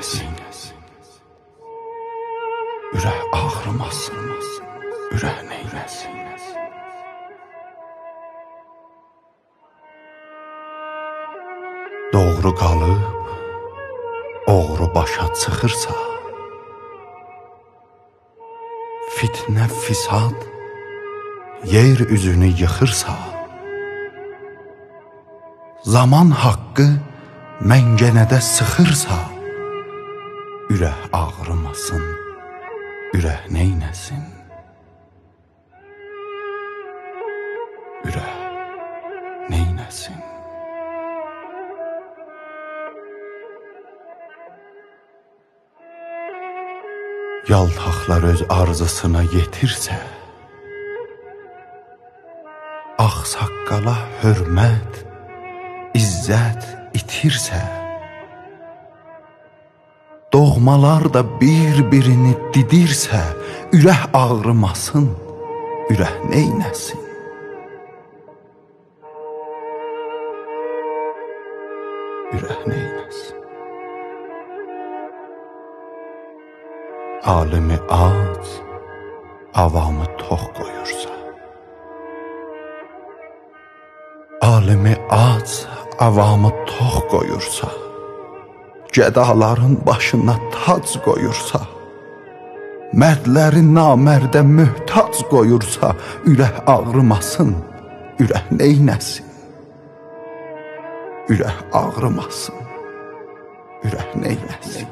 neyləsin? Ürək ağrımasın, ürək neyləsin? Doğru qalıb, oğru başa çıxırsa, fitnə, fisad, yer üzünü yıxırsa, zaman haqqı məngənədə sıxırsa, ürək ağrımasın, ürək neyləsin? Ürək neyləsin? Yaltaqlar öz arzusuna yetirsə, ağsaqqala hörmət, izzət itirsə, doğmalar da bir-birini didirsə, ürək ağrımasın, ürək neyləsin? Ürək neyləsin? Alimi ac, avamı tox qoyursa, alimi ac, avamı tox qoyursa, gədaların başına tac qoyursa, mərdləri namərdə möhtac qoyursa, ürək ağrımasın, ürək neyləsin? Ürək ağrımasın, ürək neyləsin?